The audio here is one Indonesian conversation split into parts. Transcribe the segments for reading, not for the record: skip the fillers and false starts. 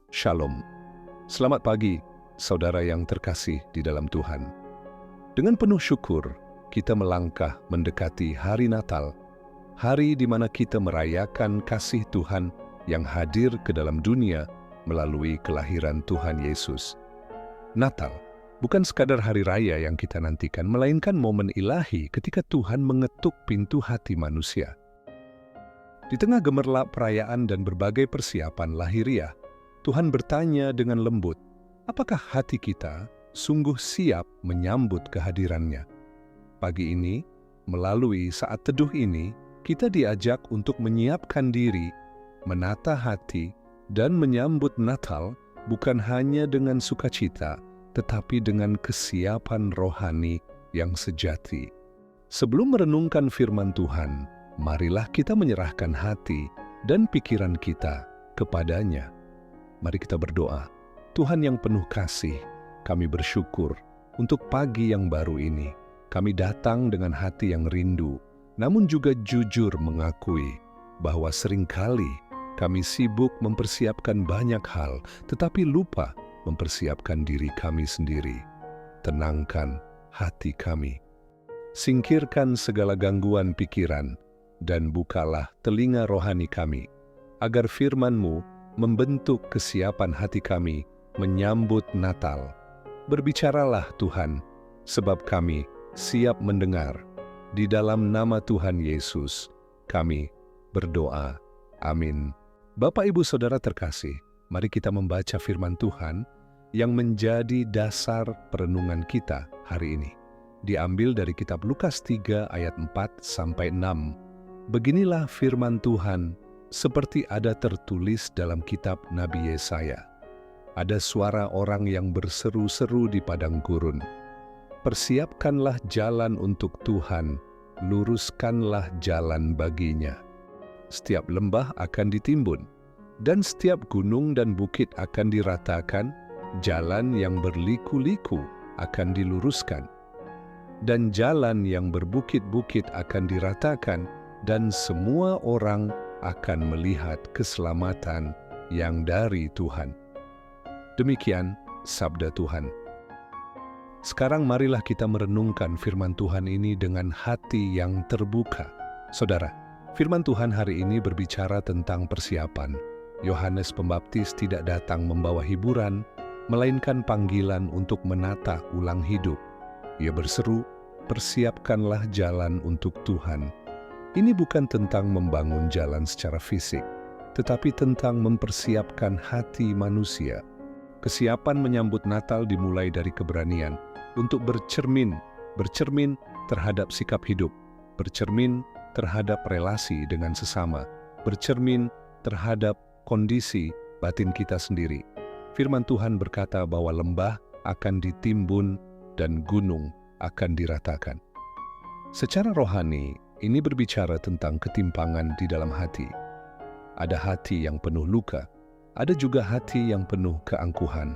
Shalom. Selamat pagi, saudara yang terkasih di dalam Tuhan. Dengan penuh syukur, kita melangkah mendekati hari Natal, hari di mana kita merayakan kasih Tuhan yang hadir ke dalam dunia melalui kelahiran Tuhan Yesus. Natal bukan sekadar hari raya yang kita nantikan, melainkan momen ilahi ketika Tuhan mengetuk pintu hati manusia. Di tengah gemerlap perayaan dan berbagai persiapan lahiriah, Tuhan bertanya dengan lembut, apakah hati kita sungguh siap menyambut kehadirannya? Pagi ini, melalui saat teduh ini, kita diajak untuk menyiapkan diri, menata hati, dan menyambut Natal bukan hanya dengan sukacita, tetapi dengan kesiapan rohani yang sejati. Sebelum merenungkan firman Tuhan, marilah kita menyerahkan hati dan pikiran kita kepadanya. Mari kita berdoa. Tuhan yang penuh kasih, kami bersyukur untuk pagi yang baru ini. Kami datang dengan hati yang rindu, namun juga jujur mengakui bahwa seringkali kami sibuk mempersiapkan banyak hal, tetapi lupa mempersiapkan diri kami sendiri. Tenangkan hati kami. Singkirkan segala gangguan pikiran, dan bukalah telinga rohani kami, agar firman-Mu membentuk kesiapan hati kami menyambut Natal. Berbicaralah Tuhan, sebab kami siap mendengar. Di dalam nama Tuhan Yesus, kami berdoa. Amin. Bapak, Ibu, Saudara terkasih, mari kita membaca firman Tuhan yang menjadi dasar perenungan kita hari ini. Diambil dari kitab Lukas 3 ayat 4-6. Beginilah firman Tuhan, seperti ada tertulis dalam kitab Nabi Yesaya. Ada suara orang yang berseru-seru di padang gurun. Persiapkanlah jalan untuk Tuhan, luruskanlah jalan baginya. Setiap lembah akan ditimbun, dan setiap gunung dan bukit akan diratakan, jalan yang berliku-liku akan diluruskan. Dan jalan yang berbukit-bukit akan diratakan, dan semua orang akan melihat keselamatan yang dari Tuhan. Demikian sabda Tuhan. Sekarang marilah kita merenungkan firman Tuhan ini dengan hati yang terbuka. Saudara, firman Tuhan hari ini berbicara tentang persiapan. Yohanes Pembaptis tidak datang membawa hiburan, melainkan panggilan untuk menata ulang hidup. Ia berseru, persiapkanlah jalan untuk Tuhan. Ini bukan tentang membangun jalan secara fisik, tetapi tentang mempersiapkan hati manusia. Kesiapan menyambut Natal dimulai dari keberanian untuk bercermin terhadap sikap hidup, bercermin terhadap relasi dengan sesama, bercermin terhadap kondisi batin kita sendiri. Firman Tuhan berkata bahwa lembah akan ditimbun dan gunung akan diratakan. Secara rohani, ini berbicara tentang ketimpangan di dalam hati. Ada hati yang penuh luka, ada juga hati yang penuh keangkuhan.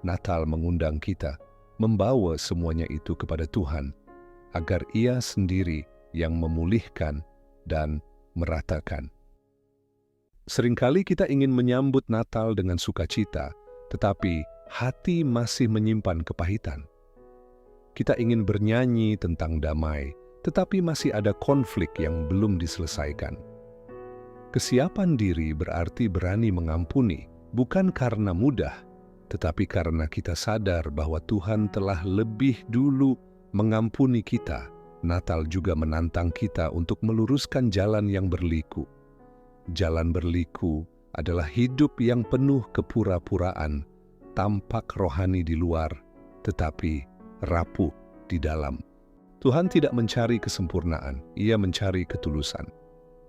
Natal mengundang kita membawa semuanya itu kepada Tuhan, agar Ia sendiri yang memulihkan dan meratakan. Seringkali kita ingin menyambut Natal dengan sukacita, tetapi hati masih menyimpan kepahitan. Kita ingin bernyanyi tentang damai, tetapi masih ada konflik yang belum diselesaikan. Kesiapan diri berarti berani mengampuni, bukan karena mudah, tetapi karena kita sadar bahwa Tuhan telah lebih dulu mengampuni kita. Natal juga menantang kita untuk meluruskan jalan yang berliku. Jalan berliku adalah hidup yang penuh kepura-puraan, tampak rohani di luar, tetapi rapuh di dalam. Tuhan tidak mencari kesempurnaan, Ia mencari ketulusan.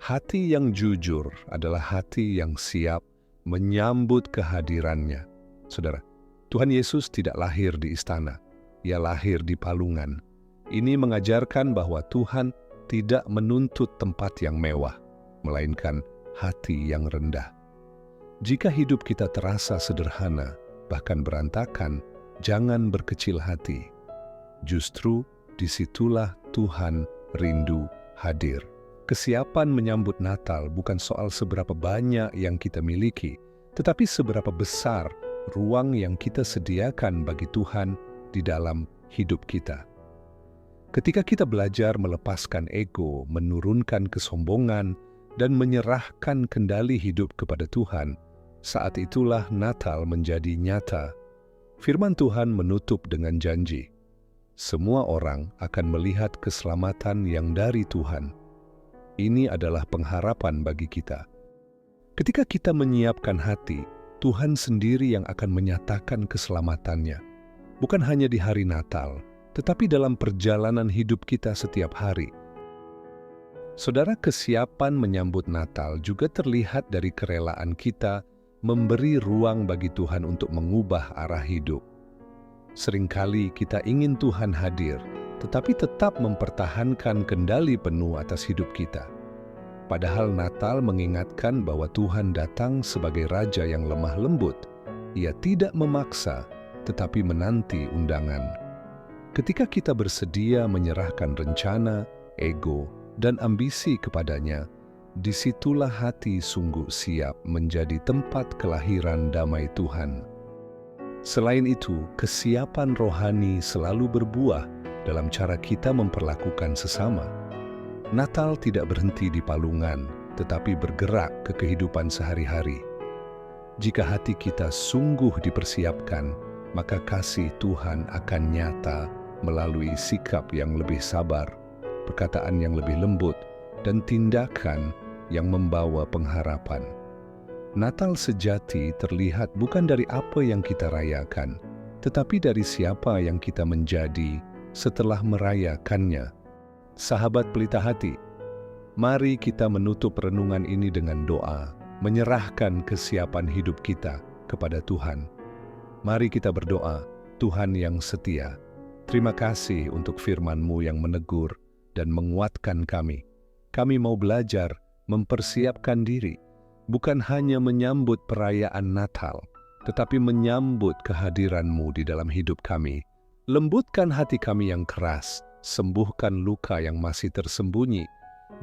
Hati yang jujur adalah hati yang siap menyambut kehadirannya. Saudara, Tuhan Yesus tidak lahir di istana, Ia lahir di palungan. Ini mengajarkan bahwa Tuhan tidak menuntut tempat yang mewah, melainkan hati yang rendah. Jika hidup kita terasa sederhana, bahkan berantakan, jangan berkecil hati. Justru disitulah Tuhan rindu hadir. Kesiapan menyambut Natal bukan soal seberapa banyak yang kita miliki, tetapi seberapa besar ruang yang kita sediakan bagi Tuhan di dalam hidup kita. Ketika kita belajar melepaskan ego, menurunkan kesombongan, dan menyerahkan kendali hidup kepada Tuhan, saat itulah Natal menjadi nyata. Firman Tuhan menutup dengan janji, semua orang akan melihat keselamatan yang dari Tuhan. Ini adalah pengharapan bagi kita. Ketika kita menyiapkan hati, Tuhan sendiri yang akan menyatakan keselamatannya. Bukan hanya di hari Natal, tetapi dalam perjalanan hidup kita setiap hari. Saudara, kesiapan menyambut Natal juga terlihat dari kerelaan kita memberi ruang bagi Tuhan untuk mengubah arah hidup. Seringkali kita ingin Tuhan hadir, tetapi tetap mempertahankan kendali penuh atas hidup kita. Padahal Natal mengingatkan bahwa Tuhan datang sebagai Raja yang lemah lembut. Ia tidak memaksa, tetapi menanti undangan. Ketika kita bersedia menyerahkan rencana, ego, dan ambisi kepadanya, disitulah hati sungguh siap menjadi tempat kelahiran damai Tuhan. Selain itu, kesiapan rohani selalu berbuah dalam cara kita memperlakukan sesama. Natal tidak berhenti di palungan, tetapi bergerak ke kehidupan sehari-hari. Jika hati kita sungguh dipersiapkan, maka kasih Tuhan akan nyata melalui sikap yang lebih sabar, perkataan yang lebih lembut, dan tindakan yang membawa pengharapan. Natal sejati terlihat bukan dari apa yang kita rayakan, tetapi dari siapa yang kita menjadi setelah merayakannya. Sahabat pelita hati, mari kita menutup renungan ini dengan doa, menyerahkan kesiapan hidup kita kepada Tuhan. Mari kita berdoa, Tuhan yang setia, terima kasih untuk firman-Mu yang menegur dan menguatkan kami. Kami mau belajar mempersiapkan diri, bukan hanya menyambut perayaan Natal, tetapi menyambut kehadiran-Mu di dalam hidup kami. Lembutkan hati kami yang keras, sembuhkan luka yang masih tersembunyi,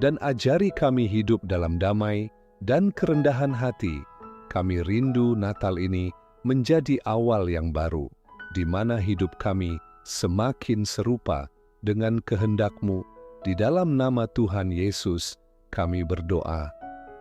dan ajari kami hidup dalam damai dan kerendahan hati. Kami rindu Natal ini menjadi awal yang baru, di mana hidup kami semakin serupa dengan kehendak-Mu. Di dalam nama Tuhan Yesus, kami berdoa.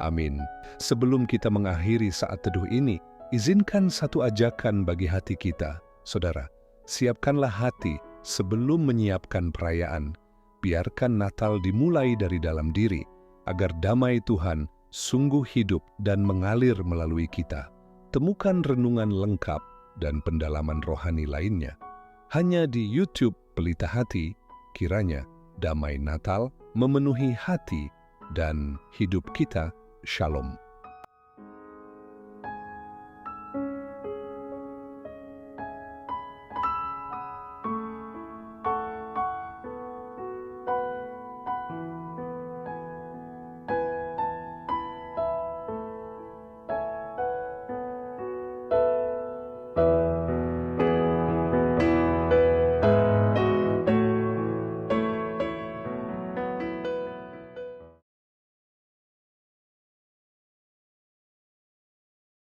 Amin. Sebelum kita mengakhiri saat teduh ini, izinkan satu ajakan bagi hati kita. Saudara, siapkanlah hati sebelum menyiapkan perayaan. Biarkan Natal dimulai dari dalam diri, agar damai Tuhan sungguh hidup dan mengalir melalui kita. Temukan renungan lengkap dan pendalaman rohani lainnya hanya di YouTube Pelita Hati. Kiranya damai Natal memenuhi hati dan hidup kita. Shalom.